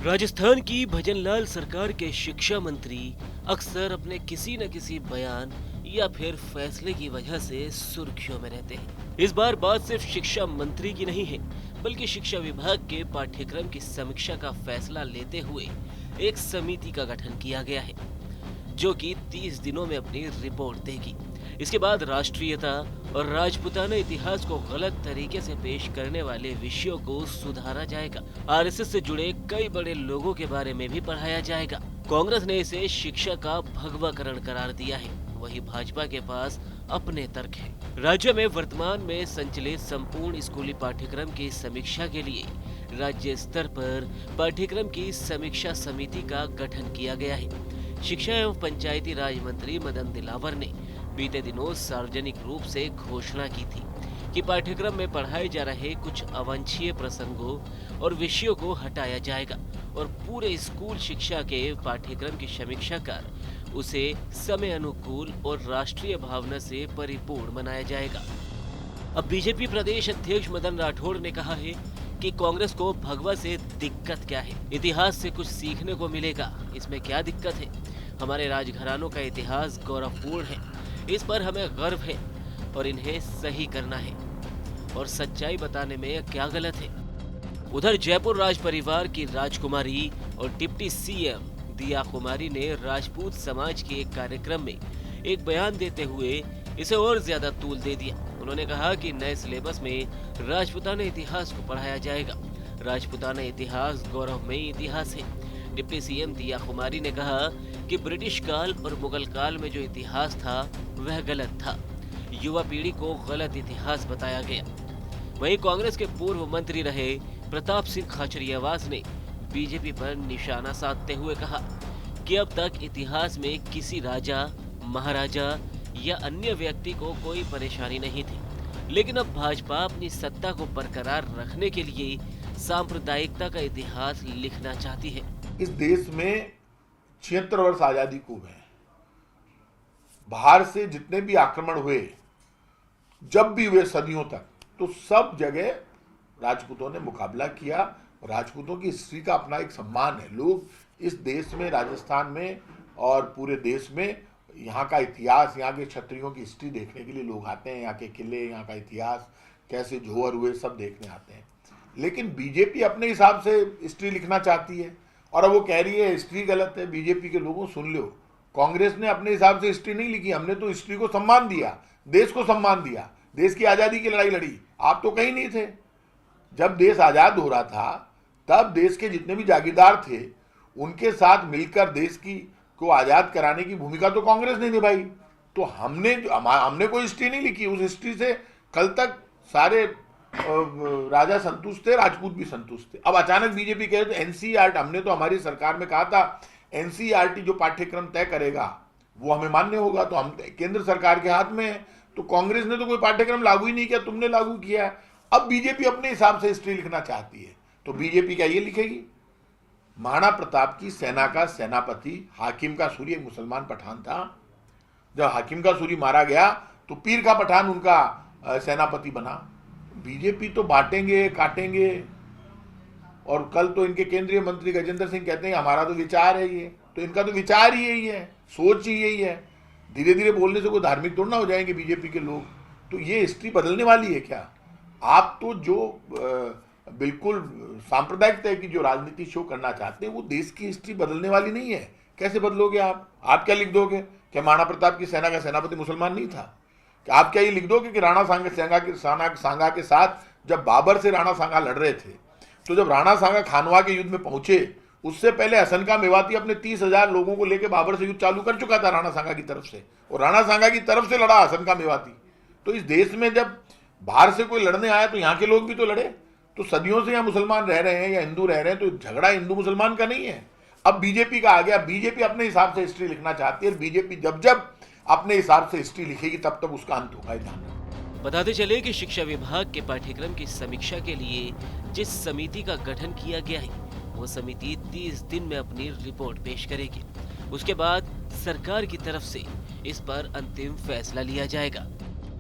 राजस्थान की भजनलाल सरकार के शिक्षा मंत्री अक्सर अपने किसी न किसी बयान या फिर फैसले की वजह से सुर्खियों में रहते हैं। इस बार बात सिर्फ शिक्षा मंत्री की नहीं है, बल्कि शिक्षा विभाग के पाठ्यक्रम की समीक्षा का फैसला लेते हुए एक समिति का गठन किया गया है, जो कि 30 दिनों में अपनी रिपोर्ट देगी। इसके बाद राष्ट्रीयता और राजपूताना इतिहास को गलत तरीके से पेश करने वाले विषयों को सुधारा जाएगा। आरएसएस से जुड़े कई बड़े लोगों के बारे में भी पढ़ाया जाएगा। कांग्रेस ने इसे शिक्षा का भगवाकरण करार दिया है, वहीं भाजपा के पास अपने तर्क हैं। राज्य में वर्तमान में संचालित संपूर्ण स्कूली पाठ्यक्रम की समीक्षा के लिए राज्य स्तर पर पाठ्यक्रम की समीक्षा समिति का गठन किया गया है। शिक्षा एवं पंचायती राज मंत्री मदन दिलावर ने बीते दिनों सार्वजनिक रूप से घोषणा की थी कि पाठ्यक्रम में पढ़ाए जा रहे कुछ अवांछनीय प्रसंगों और विषयों को हटाया जाएगा और पूरे स्कूल शिक्षा के पाठ्यक्रम की समीक्षा कर उसे समय अनुकूल और राष्ट्रीय भावना से परिपूर्ण बनाया जाएगा। अब बीजेपी प्रदेश अध्यक्ष मदन राठौड़ ने कहा है कि कांग्रेस को भगवा से दिक्कत क्या है, इतिहास से कुछ सीखने को मिलेगा, इसमें क्या दिक्कत है। हमारे राजघरानों का इतिहास गौरवपूर्ण है, इस पर हमें गर्व है और इन्हें सही करना है और सच्चाई बताने में क्या गलत है। उधर जयपुर राज परिवार की राजकुमारी और डिप्टी सीएम दिया कुमारी ने राजपूत समाज के एक कार्यक्रम में एक बयान देते हुए इसे और ज्यादा तूल दे दिया। उन्होंने कहा कि नए सिलेबस में राजपूताना इतिहास को पढ़ाया जाएगा। राजपूताना इतिहास गौरवमयी इतिहास है। डिप्टी सीएम दिया कुमारी ने कहा कि ब्रिटिश काल और मुगल काल में जो इतिहास था वह गलत था, युवा पीढ़ी को गलत इतिहास बताया गया। वहीं कांग्रेस के पूर्व मंत्री रहे प्रताप सिंह खाचरियावास ने बीजेपी पर निशाना साधते हुए कहा कि अब तक इतिहास में किसी राजा, महाराजा या अन्य व्यक्ति को कोई परेशानी नहीं थी, लेकिन अब भाजपा अपनी सत्ता को बरकरार रखने के लिए सांप्रदायिकता का इतिहास लिखना चाहती है। इस देश में 76 वर्ष आजादी को हुए, बाहर से जितने भी आक्रमण हुए, जब भी हुए सदियों तक, तो सब जगह राजपूतों ने मुकाबला किया। राजपूतों की हिस्ट्री का अपना एक सम्मान है। लोग इस देश में, राजस्थान में और पूरे देश में यहाँ का इतिहास, यहाँ के क्षत्रियों की हिस्ट्री देखने के लिए लोग आते हैं। यहाँ के किले, यहाँ का इतिहास कैसे जोहर हुए, सब देखने आते हैं। लेकिन बीजेपी अपने हिसाब से हिस्ट्री लिखना चाहती है और अब वो कह रही है हिस्ट्री गलत है। बीजेपी के लोगों सुन लो, कांग्रेस ने अपने हिसाब से हिस्ट्री नहीं लिखी। हमने तो हिस्ट्री को सम्मान दिया, देश को सम्मान दिया, देश की आज़ादी की लड़ाई लड़ी। आप तो कहीं नहीं थे जब देश आज़ाद हो रहा था। तब देश के जितने भी जागीरदार थे उनके साथ मिलकर देश को आज़ाद कराने की भूमिका तो कांग्रेस ने निभाई। तो हमने कोई हिस्ट्री नहीं लिखी। उस हिस्ट्री से कल तक सारे राजा संतुष्ट थे, राजपूत भी संतुष्ट थे। अब अचानक बीजेपी कह रहे तो एनसीईआरटी, हमने तो हमारी सरकार में कहा था एनसीईआरटी जो पाठ्यक्रम तय करेगा वो हमें मान्य होगा। तो हम केंद्र सरकार के हाथ में है, तो कांग्रेस ने तो कोई पाठ्यक्रम लागू ही नहीं किया, तुमने लागू किया। अब बीजेपी अपने हिसाब से हिस्ट्री लिखना चाहती है, तो बीजेपी क्या ये लिखेगी? महाराणा प्रताप की सेना का सेनापति हाकिम का सूरी एक मुसलमान पठान था। जब हाकिम का सूरी मारा गया तो पीर का पठान उनका सेनापति बना। बीजेपी तो बांटेंगे, काटेंगे। और कल तो इनके केंद्रीय मंत्री गजेंद्र सिंह कहते हैं हमारा तो विचार है ये, तो इनका तो विचार ही यही है, सोच ही यही है। धीरे धीरे बोलने से कोई धार्मिक थोड़ा ना हो जाएंगे बीजेपी के लोग। तो ये हिस्ट्री बदलने वाली है क्या? आप तो जो बिल्कुल सांप्रदायिकता की जो राजनीति शो करना चाहते हैं, वो देश की हिस्ट्री बदलने वाली नहीं है। कैसे बदलोगे आप क्या लिख दोगे कि महाराणा प्रताप की सेना का सेनापति मुसलमान नहीं था? कि आप क्या ये लिख दोगे कि राणा सांगा के साथ जब बाबर से राणा सांगा लड़ रहे थे, तो जब राणा सांगा खानवा के युद्ध में पहुंचे, उससे पहले हसन का मेवाती अपने 30,000 लोगों को लेकर बाबर से युद्ध चालू कर चुका था राणा सांगा की तरफ से, और राणा सांगा की तरफ से लड़ा हसन का मेवाती। तो इस देश में जब बाहर से कोई लड़ने आया तो यहाँ के लोग भी तो लड़े। तो सदियों से यहाँ मुसलमान रह रहे हैं या हिंदू रह रहे हैं, तो झगड़ा हिंदू मुसलमान का नहीं है। अब बीजेपी का आ गया, बीजेपी अपने हिसाब से हिस्ट्री लिखना चाहती है। बीजेपी जब जब अपने हिसाब से हिस्ट्री लिखेगी तब तब उसका अंत होगा। ध्यान बताते चले कि शिक्षा विभाग के पाठ्यक्रम की समीक्षा के लिए जिस समिति का गठन किया गया है, वो समिति 30 दिन में अपनी रिपोर्ट पेश करेगी। उसके बाद सरकार की तरफ से इस पर अंतिम फैसला लिया जाएगा।